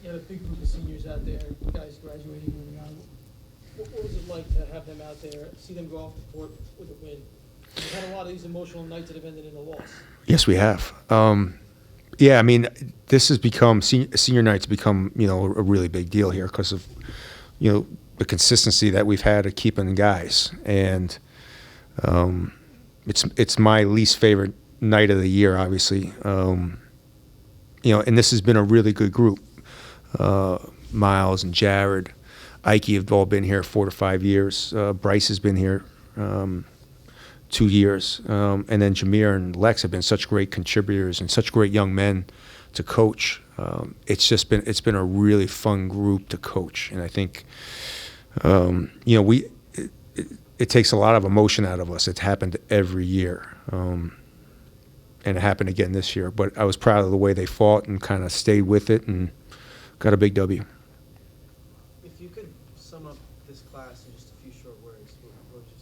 You had a big group of seniors out there, guys graduating, moving on. What was it like to have them out there, see them go off the court with a win? We've had a lot of these emotional nights that have ended in a loss. Yes, we have. Yeah, I mean, this has become senior night's become a really big deal here because of the consistency that we've had of keeping guys, and it's my least favorite night of the year, obviously. And this has been a really good group. Miles and Jared, Ike have all been here 4 to 5 years. Bryce has been here 2 years, and then Jameer and Lex have been such great contributors and such great young men to coach. It's been a really fun group to coach, and I think it takes a lot of emotion out of us. It's happened every year, and it happened again this year. But I was proud of the way they fought and kind of stayed with it and got a big W. If you could sum up this class in just a few short words, what would you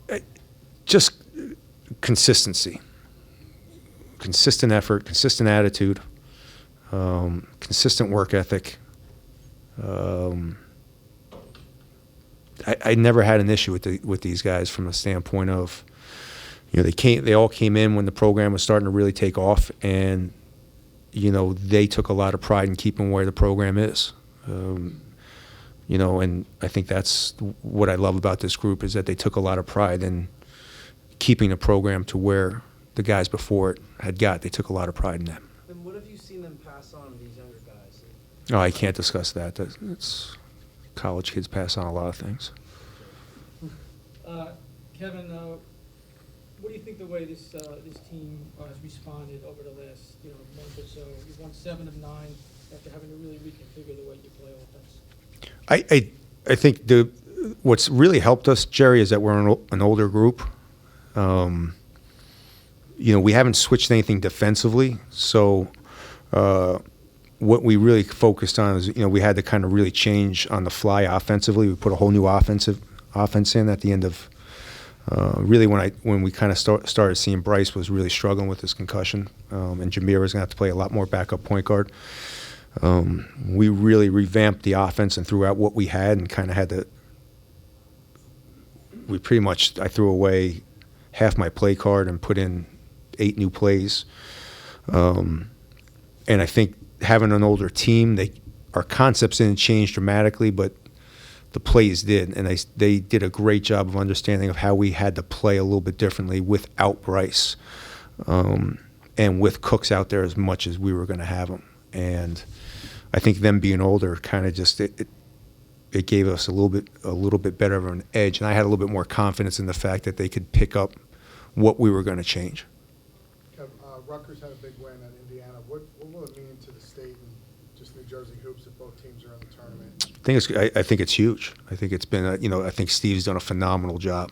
say? Just consistency, consistent effort, consistent attitude, consistent work ethic. I never had an issue with these guys from the standpoint of, they all came in when the program was starting to really take off, and they took a lot of pride in keeping where the program is. And I think that's what I love about this group, is that they took a lot of pride in keeping the program to where the guys before it had got. They took a lot of pride in that. And what have you seen them pass on to these younger guys? Oh, I can't discuss that. It's college kids pass on a lot of things. Kevin, what do you think the way this team has responded over the last month or so? You've won 7 of 9 after having to really reconfigure the way you play offense. I think what's really helped us, Jerry, is that we're an older group. We haven't switched anything defensively, so what we really focused on is we had to kind of really change on the fly offensively. We put a whole new offense in at the end of really when we kind of started seeing Bryce was really struggling with his concussion, and Jameer was going to have to play a lot more backup point guard. We really revamped the offense and threw out what we had and kind of had to. I threw away half my play card and put in 8 new plays. And I think having an older team, our concepts didn't change dramatically, but the plays did, and they did a great job of understanding of how we had to play a little bit differently without Bryce, and with Cooks out there as much as we were going to have them. And I think them being older kind of just it gave us a little bit better of an edge, and I had a little bit more confidence in the fact that they could pick up what we were going to change. Rutgers had a big win at Indiana. What will it mean to the state and just New Jersey hoops if both teams are in the tournament? I think it's huge. I think it's been I think Steve's done a phenomenal job.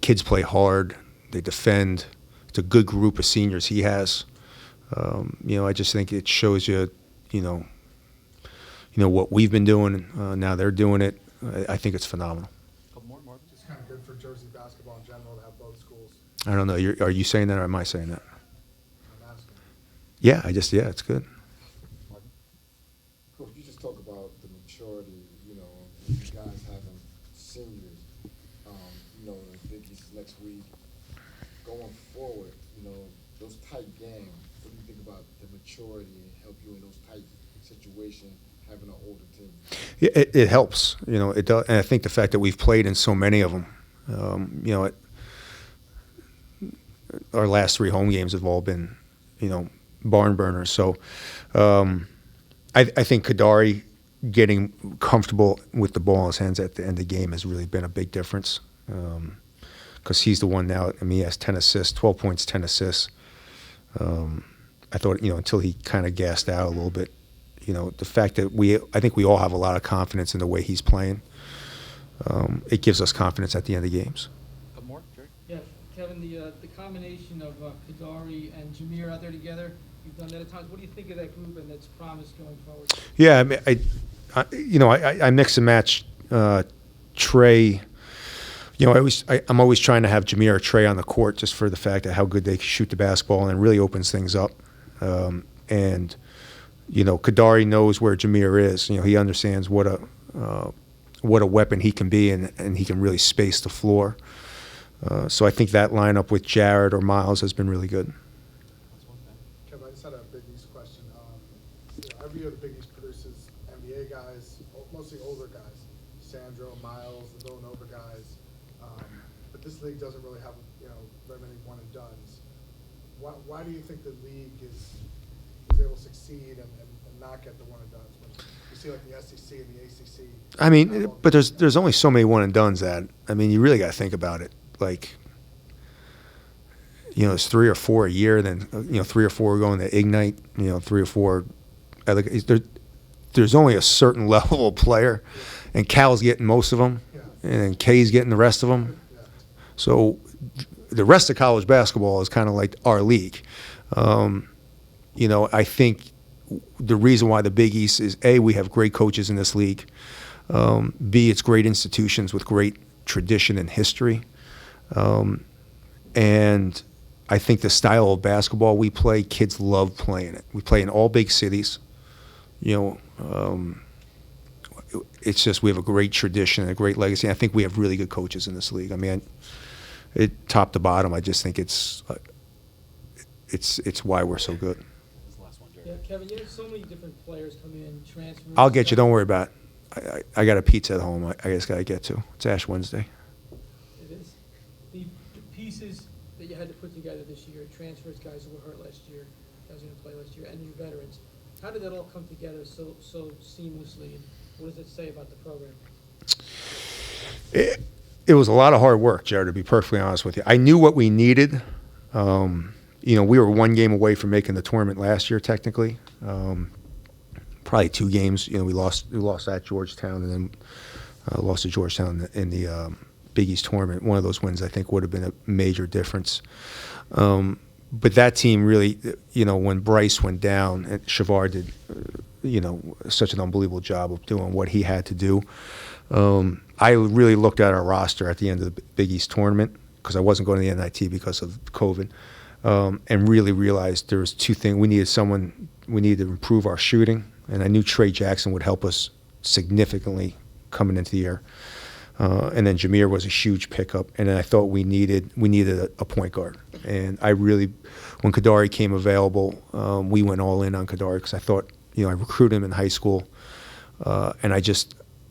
Kids play hard. They defend. It's a good group of seniors he has. I just think it shows you, what we've been doing. Now they're doing it. I think it's phenomenal. Just kind of good for Jersey basketball in general to have both schools. I don't know. Are you saying that, or am I saying that? I'm asking. Yeah, it's good. Coach, you just talk about the maturity, you guys having seniors, the Big East next week. Going forward, those tight games, what do you think about the maturity and help you in those tight situations, having an older team? Yeah, it helps. It does, and I think the fact that we've played in so many of them, our last 3 home games have all been, barn burners. So I think Kadari getting comfortable with the ball in his hands at the end of the game has really been a big difference, because he's the one now. I mean, he has 10 assists, 12 points, 10 assists. I thought, until he kind of gassed out a little bit, the fact that I think we all have a lot of confidence in the way he's playing. It gives us confidence at the end of games. More, Jerry? Yeah, Kevin, the combination of Kadari and Jameer out there together, you've done that at times. What do you think of that group and its promise going forward? Yeah, I mean, I mix and match Trey. I'm always trying to have Jameer or Trey on the court just for the fact of how good they shoot the basketball, and it really opens things up. And you know, Kadari knows where Jameer is. You know, he understands what a weapon he can be, and he can really space the floor. So I think that lineup with Jared or Miles has been really good. Kevin, I just had a Big East question. Every year the Big East produces NBA guys, mostly older guys, Sandro, Miles, the Villanova guys. But this league doesn't really have, very many one and dones. Why do you think the league is able to succeed and not get the one and dones? When you see like the SEC and the ACC. I mean, but there's only so many one and dones that, I mean, you really got to think about it. Like, it's 3 or 4 a year, then 3 or 4 going to Ignite, 3 or 4. There's only a certain level of player, and Cal's getting most of them, and then K's getting the rest of them. So the rest of college basketball is kind of like our league. I think the reason why the Big East is, A, we have great coaches in this league. B, it's great institutions with great tradition and history. And I think the style of basketball we play, kids love playing it. We play in all big cities. It's just we have a great tradition and a great legacy. I think we have really good coaches in this league. I mean, top to bottom, I just think it's why we're so good. Yeah, Kevin, you have so many different players come in, transfers. I'll get you. Don't worry about it. I got a pizza at home. I just got to get to. It's Ash Wednesday. It is. The pieces that you had to put together this year, transfers, guys who were hurt last year, guys who didn't play last year, and new veterans. How did that all come together so seamlessly, and what does it say about the program? It was a lot of hard work, Jared, to be perfectly honest with you. I knew what we needed. We were 1 game away from making the tournament last year, technically. Probably 2 games. We lost at Georgetown, and then lost to Georgetown in the Big East tournament. One of those wins, I think, would have been a major difference. But that team really, when Bryce went down, and Shavar did, such an unbelievable job of doing what he had to do. I really looked at our roster at the end of the Big East tournament, because I wasn't going to the NIT because of COVID, and really realized there was 2 things. We needed to improve our shooting, and I knew Trey Jackson would help us significantly coming into the year. And then Jameer was a huge pickup, and then I thought we needed a point guard. And I really, when Kadari came available, we went all in on Kadari, because I thought, I recruited him in high school, and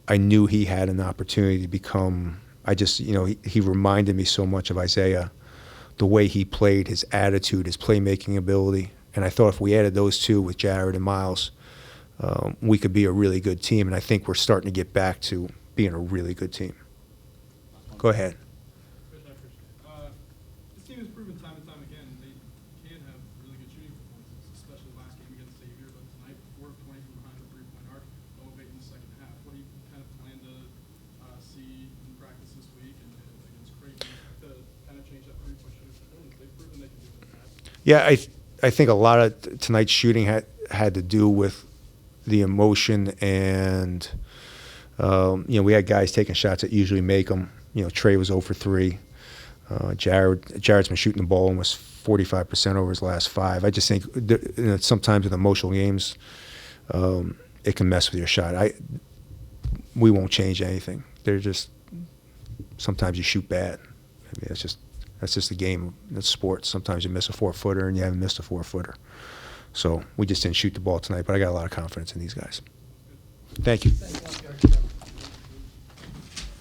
I knew he had an opportunity to become. He reminded me so much of Isaiah, the way he played, his attitude, his playmaking ability, and I thought if we added those 2 with Jared and Miles, we could be a really good team. And I think we're starting to get back to being a really good team. Go ahead. This team has proven time and time again they can have really good shooting performances, especially last game against Xavier. But tonight, 4 of 20 from behind the 3-point arc, no evade in the second half. What do you kind of plan to see in practice this week and against Creighton to kind of change that 3-point shooting performance? They've proven they can do that. Yeah, I think a lot of tonight's shooting had to do with the emotion, and we had guys taking shots that usually make them. Trey was 0 for 3. Jared's been shooting the ball almost 45% over his last 5. I just think sometimes in emotional games, it can mess with your shot. We won't change anything. They're just, sometimes you shoot bad. I mean, that's just the game. That's sports. Sometimes you miss a 4-footer and you haven't missed a 4-footer. So we just didn't shoot the ball tonight, but I got a lot of confidence in these guys. Thank you. Thanks a lot, Gary.